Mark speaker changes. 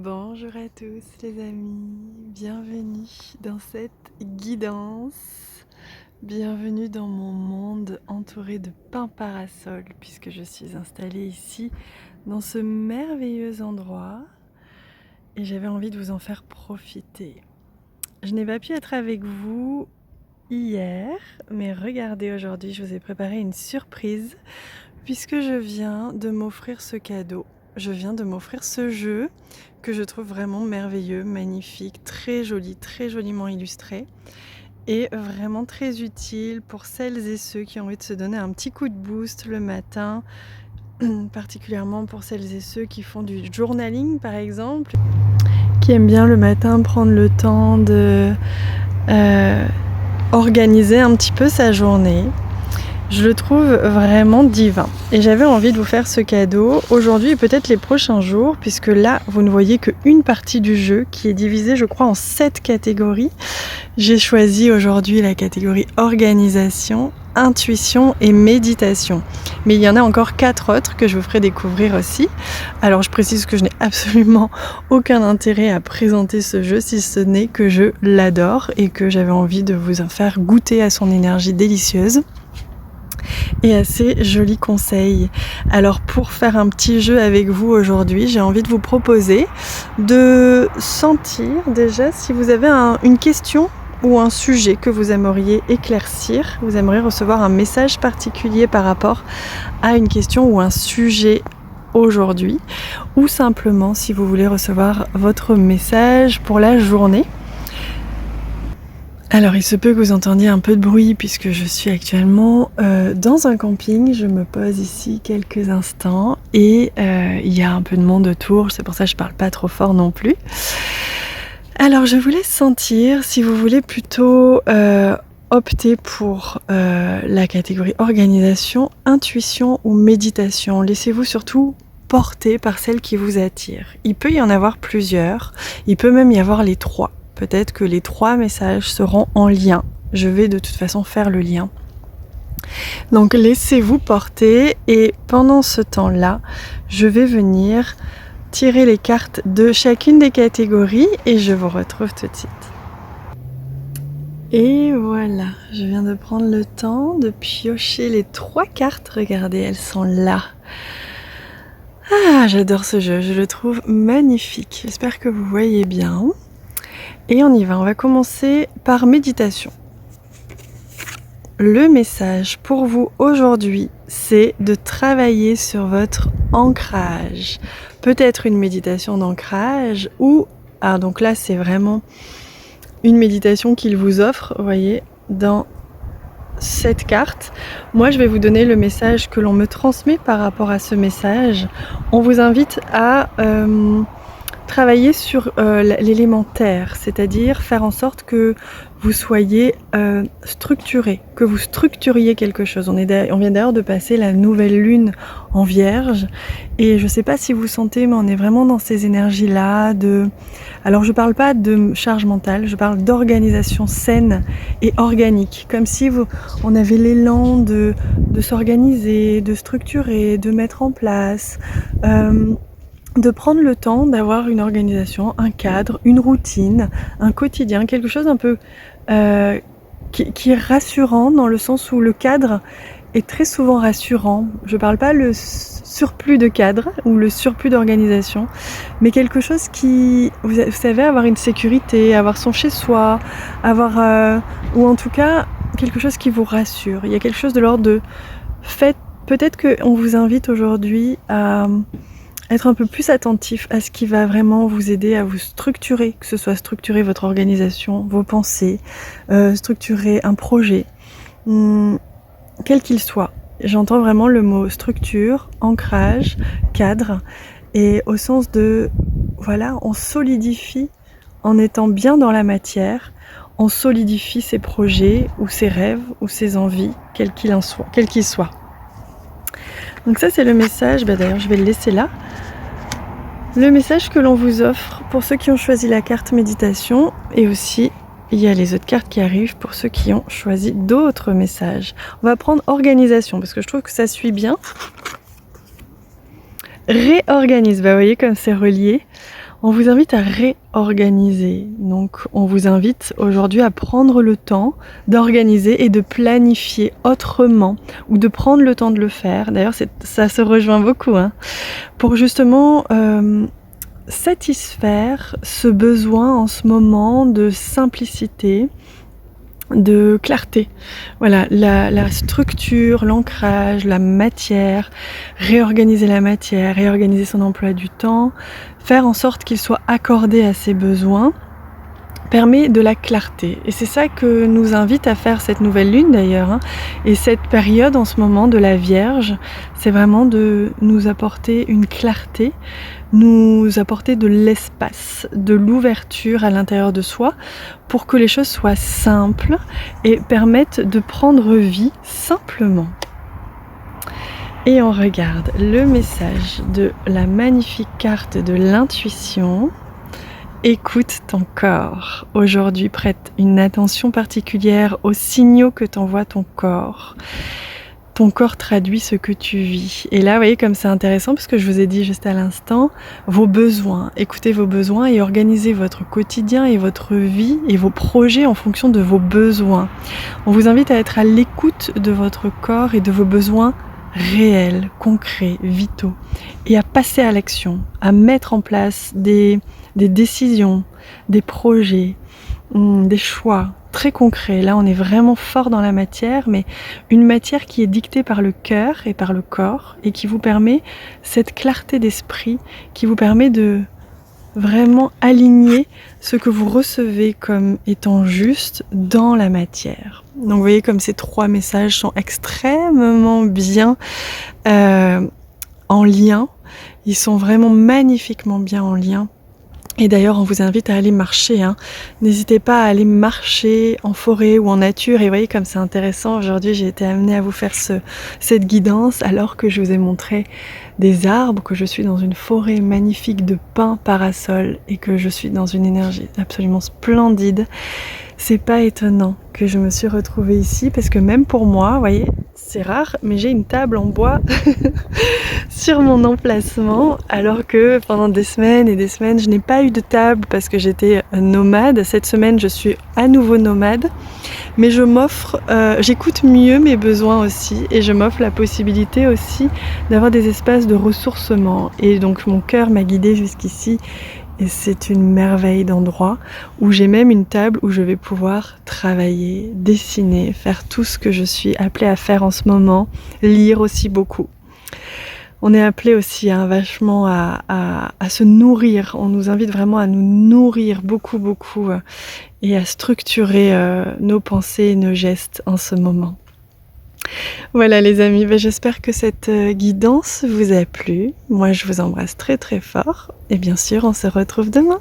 Speaker 1: Bonjour à tous les amis, bienvenue dans cette guidance, bienvenue dans mon monde entouré de pins parasols puisque je suis installée ici dans ce merveilleux endroit et j'avais envie de vous en faire profiter. Je n'ai pas pu être avec vous hier, mais regardez, aujourd'hui je vous ai préparé une surprise puisque je viens de m'offrir ce cadeau. Je viens de m'offrir ce jeu que je trouve vraiment merveilleux, magnifique, très joli, très joliment illustré et vraiment très utile pour celles et ceux qui ont envie de se donner un petit coup de boost le matin, particulièrement pour celles et ceux qui font du journaling par exemple, qui aiment bien le matin prendre le temps de organiser un petit peu sa journée. Je le trouve vraiment divin et j'avais envie de vous faire ce cadeau aujourd'hui et peut-être les prochains jours, puisque là vous ne voyez qu'une partie du jeu qui est divisée je crois en 7 catégories. J'ai choisi aujourd'hui la catégorie organisation, intuition et méditation, mais il y en a encore 4 autres que je vous ferai découvrir aussi. Alors je précise que je n'ai absolument aucun intérêt à présenter ce jeu si ce n'est que je l'adore et que j'avais envie de vous en faire goûter à son énergie délicieuse et à ses jolis conseils. Alors pour faire un petit jeu avec vous aujourd'hui, j'ai envie de vous proposer de sentir déjà si vous avez une question ou un sujet que vous aimeriez éclaircir, vous aimeriez recevoir un message particulier par rapport à une question ou un sujet aujourd'hui, ou simplement si vous voulez recevoir votre message pour la journée. Alors il se peut que vous entendiez un peu de bruit puisque je suis actuellement dans un camping, je me pose ici quelques instants et il y a un peu de monde autour, c'est pour ça que je parle pas trop fort non plus. Alors je vous laisse sentir si vous voulez plutôt opter pour la catégorie organisation, intuition ou méditation. Laissez-vous surtout porter par celle qui vous attire. Il peut y en avoir plusieurs, il peut même y avoir les 3. Peut-être que les 3 messages seront en lien. Je vais de toute façon faire le lien. Donc laissez-vous porter et pendant ce temps-là, je vais venir tirer les cartes de chacune des catégories et je vous retrouve tout de suite. Et voilà, je viens de prendre le temps de piocher les 3 cartes. Regardez, elles sont là. Ah, j'adore ce jeu, je le trouve magnifique. J'espère que vous voyez bien. Et on y va, on va commencer par méditation. Le message pour vous aujourd'hui, c'est de travailler sur votre ancrage. Peut-être une méditation d'ancrage ou... Ah donc là c'est vraiment une méditation qu'il vous offre, vous voyez, dans cette carte. Moi je vais vous donner le message que l'on me transmet par rapport à ce message. On vous invite à... travailler sur l'élémentaire, c'est-à-dire faire en sorte que vous soyez structuré, que vous structuriez quelque chose. On vient d'ailleurs de passer la nouvelle lune en Vierge et je ne sais pas si vous sentez, mais on est vraiment dans ces énergies-là alors je ne parle pas de charge mentale, je parle d'organisation saine et organique, comme si on avait l'élan de s'organiser, de structurer, de mettre en place... de prendre le temps d'avoir une organisation, un cadre, une routine, un quotidien, quelque chose un peu qui est rassurant dans le sens où le cadre est très souvent rassurant. Je ne parle pas le surplus de cadre ou le surplus d'organisation, mais quelque chose qui, vous savez, avoir une sécurité, avoir son chez-soi, ou en tout cas quelque chose qui vous rassure. Il y a quelque chose de l'ordre de faites, peut-être qu'on vous invite aujourd'hui à... être un peu plus attentif à ce qui va vraiment vous aider à vous structurer, que ce soit structurer votre organisation, vos pensées, structurer un projet, quel qu'il soit. J'entends vraiment le mot structure, ancrage, cadre, et au sens de, voilà, on solidifie en étant bien dans la matière, on solidifie ses projets ou ses rêves ou ses envies, quels qu'ils soient. Donc ça c'est le message, d'ailleurs je vais le laisser là. Le message que l'on vous offre pour ceux qui ont choisi la carte méditation et aussi il y a les autres cartes qui arrivent pour ceux qui ont choisi d'autres messages. On va prendre organisation parce que je trouve que ça suit bien. Réorganise, vous voyez comme c'est relié. On vous invite à réorganiser. Donc on vous invite aujourd'hui à prendre le temps d'organiser et de planifier autrement ou de prendre le temps de le faire. D'ailleurs ça se rejoint beaucoup, hein, pour justement satisfaire ce besoin en ce moment de simplicité, de clarté. Voilà, la structure, l'ancrage, la matière, réorganiser la matière, réorganiser son emploi du temps, faire en sorte qu'il soit accordé à ses besoins, permet de la clarté. Et c'est ça que nous invite à faire cette nouvelle lune d'ailleurs, hein. Et cette période en ce moment de la Vierge, c'est vraiment de nous apporter une clarté, nous apporter de l'espace, de l'ouverture à l'intérieur de soi pour que les choses soient simples et permettent de prendre vie simplement. Et on regarde le message de la magnifique carte de l'intuition. Écoute ton corps. Aujourd'hui, prête une attention particulière aux signaux que t'envoie ton corps. Ton corps traduit ce que tu vis. Et là, vous voyez comme c'est intéressant parce que je vous ai dit juste à l'instant, vos besoins. Écoutez vos besoins et organisez votre quotidien et votre vie et vos projets en fonction de vos besoins. On vous invite à être à l'écoute de votre corps et de vos besoins réels, concrets, vitaux, et à passer à l'action, à mettre en place des décisions, des projets, des choix très concrets. Là, on est vraiment fort dans la matière, mais une matière qui est dictée par le cœur et par le corps, et qui vous permet cette clarté d'esprit, qui vous permet de vraiment aligner ce que vous recevez comme étant juste dans la matière. Donc vous voyez comme ces 3 messages sont extrêmement bien en lien. Ils sont vraiment magnifiquement bien en lien. Et d'ailleurs, on vous invite à aller marcher, hein. N'hésitez pas à aller marcher en forêt ou en nature. Et vous voyez comme c'est intéressant. Aujourd'hui, j'ai été amenée à vous faire cette guidance alors que je vous ai montré des arbres, que je suis dans une forêt magnifique de pins parasols et que je suis dans une énergie absolument splendide. C'est pas étonnant que je me suis retrouvée ici parce que même pour moi, vous voyez, c'est rare, mais j'ai une table en bois sur mon emplacement alors que pendant des semaines et des semaines, je n'ai pas eu de table parce que j'étais nomade. Cette semaine, je suis à nouveau nomade, mais je m'offre, j'écoute mieux mes besoins aussi et je m'offre la possibilité aussi d'avoir des espaces de ressourcement. Et donc mon cœur m'a guidée jusqu'ici. Et c'est une merveille d'endroit où j'ai même une table où je vais pouvoir travailler, dessiner, faire tout ce que je suis appelée à faire en ce moment, lire aussi beaucoup. On est appelé aussi vachement à se nourrir. On nous invite vraiment à nous nourrir beaucoup et à structurer nos pensées et nos gestes en ce moment. Voilà les amis, j'espère que cette guidance vous a plu. Moi je vous embrasse très fort et bien sûr on se retrouve demain.